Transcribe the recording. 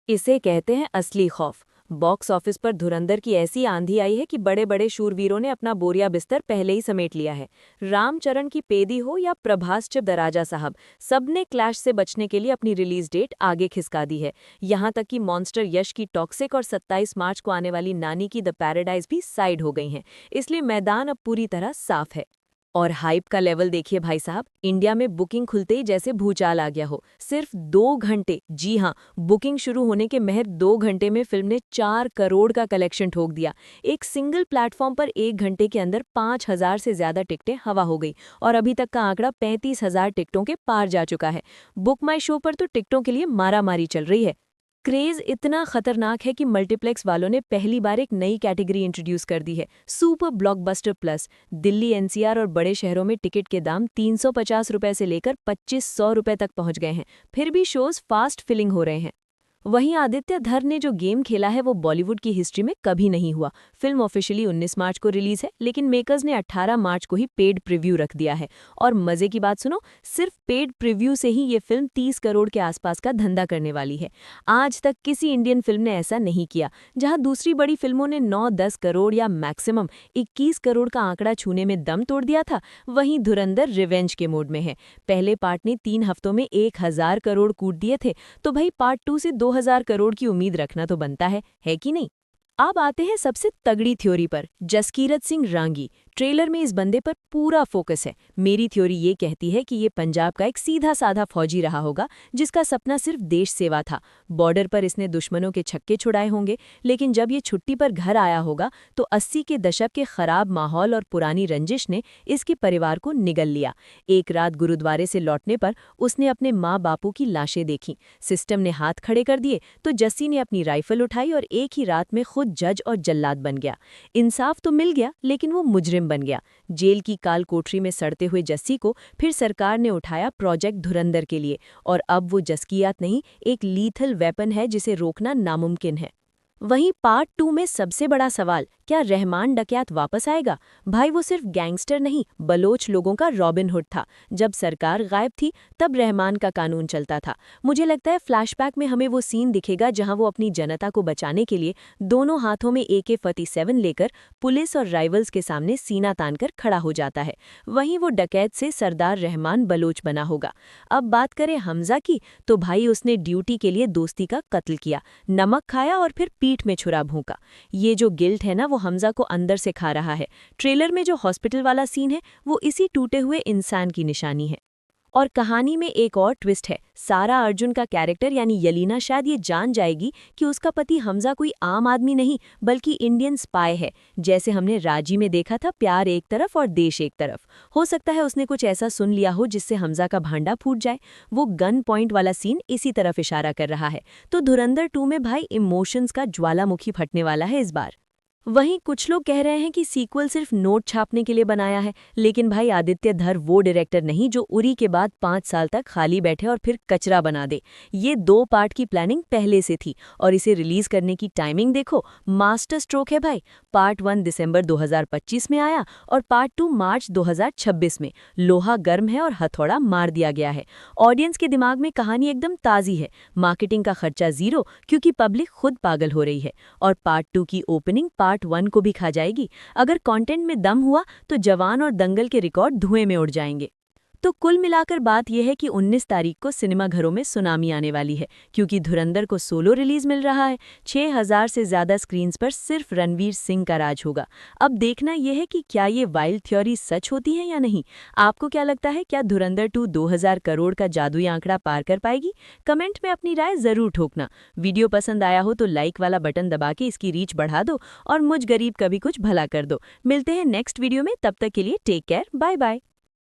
इसे कहते हैं असली खौफ। बॉक्स ऑफिस पर धुरंधर की ऐसी आंधी आई है कि बड़े बड़े शूरवीरों ने अपना बोरिया बिस्तर पहले ही समेट लिया है। रामचरण की पेदी हो या प्रभास च दराजा साहब, सबने क्लैश से बचने के लिए अपनी रिलीज डेट आगे खिसका दी है। यहां तक कि मॉन्स्टर यश की टॉक्सिक और 27 मार्च को आने वाली नानी की द पैराडाइज भी साइड हो गई हैं। इसलिए मैदान अब पूरी तरह साफ है। और हाइप का लेवल देखिए भाई साहब, इंडिया में बुकिंग खुलते ही जैसे भूचाल आ गया हो। सिर्फ 2 घंटे, जी हाँ, बुकिंग शुरू होने के महज 2 घंटे में फिल्म ने 4 करोड़ का कलेक्शन ठोक दिया। एक सिंगल प्लेटफॉर्म पर 1 घंटे के अंदर 5,000 से ज्यादा टिकटें हवा हो गई और अभी तक का आंकड़ा 35,000 टिकटों के पार जा चुका है। बुक माई शो पर तो टिकटों के लिए मारामारी चल रही है। क्रेज इतना खतरनाक है कि मल्टीप्लेक्स वालों ने पहली बार एक नई कैटेगरी इंट्रोड्यूस कर दी है, super blockbuster plus. Delhi NCR और बड़े शहरों में टिकट के दाम 350 रुपए से लेकर 2500 रुपए तक पहुंच गए हैं। फिर भी शोज फास्ट फिलिंग हो रहे हैं। वहीं आदित्य धर ने जो गेम खेला है वो बॉलीवुड की हिस्ट्री में कभी नहीं हुआ। फिल्म ऑफिशियली 19 मार्च को रिलीज है, लेकिन मेकर्स ने 18 मार्च को ही पेड प्रीव्यू रख दिया है। और मजे की बात सुनो, सिर्फ पेड प्रीव्यू से ही ये फिल्म 30 करोड़ के आसपास का धंधा करने वाली है। आज तक किसी इंडियन फिल्म ने ऐसा नहीं किया। जहां दूसरी बड़ी फिल्मों ने 9-10 करोड़ या मैक्सिमम 21 करोड़ का आंकड़ा छूने में दम तोड़ दिया था, वहीं धुरंधर रिवेंज के मोड में है। पहले पार्ट ने 3 हफ्तों में 1000 करोड़ कूट दिए थे, तो भाई पार्ट 2 से 2000 करोड़ की उम्मीद रखना तो बनता है कि नहीं? अब आते हैं सबसे तगड़ी थ्योरी पर, जसकीरत सिंह रांगी। ट्रेलर में इस बंदे पर पूरा फोकस है। मेरी थ्योरी ये कहती है कि ये पंजाब का एक सीधा साधा फौजी रहा होगा जिसका सपना सिर्फ देश सेवा था। बॉर्डर पर इसने दुश्मनों के छक्के छुड़ाए होंगे, लेकिन जब ये छुट्टी पर घर आया होगा तो 80 के दशक के खराब माहौल और पुरानी रंजिश ने इसके परिवार को निगल लिया। एक रात गुरुद्वारे से लौटने पर उसने अपने माँ बापू की लाशें देखी। सिस्टम ने हाथ खड़े कर दिए तो जस्सी ने अपनी राइफल उठाई और एक ही रात में खुद जज और जल्लाद बन गया। इंसाफ तो मिल गया, लेकिन वो मुजरिम बन गया। जेल की काल कोठरी में सड़ते हुए जस्सी को फिर सरकार ने उठाया प्रोजेक्ट धुरंधर के लिए, और अब वो जस्कियात नहीं, एक लीथल वेपन है जिसे रोकना नामुमकिन है। वहीं पार्ट 2 में सबसे बड़ा सवाल, क्या रहमान डकैत वापस आएगा? भाई वो सिर्फ गैंगस्टर नहीं, बलोच लोगों का रॉबिन हुड था। जब सरकार गायब थी तब रहमान का कानून चलता था। मुझे लगता है फ्लैशबैक में हमें वो सीन दिखेगा जहां वो अपनी जनता को बचाने के लिए दोनों हाथों में AK-47 लेकर पुलिस और राइवल्स के सामने सीना तानकर खड़ा हो जाता है। वहीं वो डकैत से सरदार रहमान बलोच बना होगा। अब बात करें हमजा की, तो भाई उसने ड्यूटी के लिए दोस्ती का कत्ल किया, नमक खाया और फिर पीठ में छुरा भूंका। ये जो गिल्ट है ना, वो हमजा को अंदर से खा रहा है। ट्रेलर में जो हॉस्पिटल वाला सीन है वो इसी टूटे हुए इंसान की निशानी है। और कहानी में एक और ट्विस्ट है। सारा अर्जुन का कैरेक्टर यानी यलीना शायद ये जान जाएगी कि उसका पति हमजा कोई आम आदमी नहीं बल्कि इंडियन स्पाई है। जैसे हमने राजी में देखा था, प्यार एक तरफ और देश एक तरफ। हो सकता है उसने कुछ ऐसा सुन लिया हो जिससे हमजा का भांडा फूट जाए। वो गन पॉइंट वाला सीन इसी तरफ इशारा कर रहा है। तो धुरंधर 2 में भाई इमोशंस का ज्वालामुखी फटने वाला है इस बार। वहीं कुछ लोग कह रहे हैं कि सीक्वल सिर्फ नोट छापने के लिए बनाया है, लेकिन भाई आदित्य धर वो डायरेक्टर नहीं जो उरी के बाद 5 साल तक खाली बैठे और फिर कचरा बना दे। ये 2 पार्ट की प्लानिंग पहले से थी और इसे रिलीज करने की टाइमिंग देखो, मास्टर स्ट्रोक है भाई। पार्ट 1 दिसंबर 2025 में आया और पार्ट 2 मार्च 2026 में। लोहा गर्म है और हथौड़ा मार दिया गया है। ऑडियंस के दिमाग में कहानी एकदम ताज़ी है। मार्केटिंग का खर्चा जीरो, क्योंकि पब्लिक खुद पागल हो रही है। और पार्ट 2 की ओपनिंग पार्ट 1 को भी खा जाएगी। अगर कंटेंट में दम हुआ तो जवान और दंगल के रिकॉर्ड धुएं में उड़ जाएंगे। तो कुल मिलाकर बात यह है कि 19 तारीख को सिनेमाघरों में सुनामी आने वाली है, क्योंकि धुरंधर को सोलो रिलीज मिल रहा है। 6000 से ज्यादा स्क्रीन्स पर सिर्फ रणवीर सिंह का राज होगा। अब देखना यह है कि क्या ये वाइल्ड थ्योरी सच होती है या नहीं। आपको क्या लगता है, क्या धुरंधर 2 2000 करोड़ का जादुई आंकड़ा पार कर पाएगी? कमेंट में अपनी राय जरूर ठोकना। वीडियो पसंद आया हो तो लाइक वाला बटन दबा के इसकी रीच बढ़ा दो और मुझ गरीब का भी कुछ भला कर दो। मिलते हैं नेक्स्ट वीडियो में, तब तक के लिए टेक केयर, बाय बाय।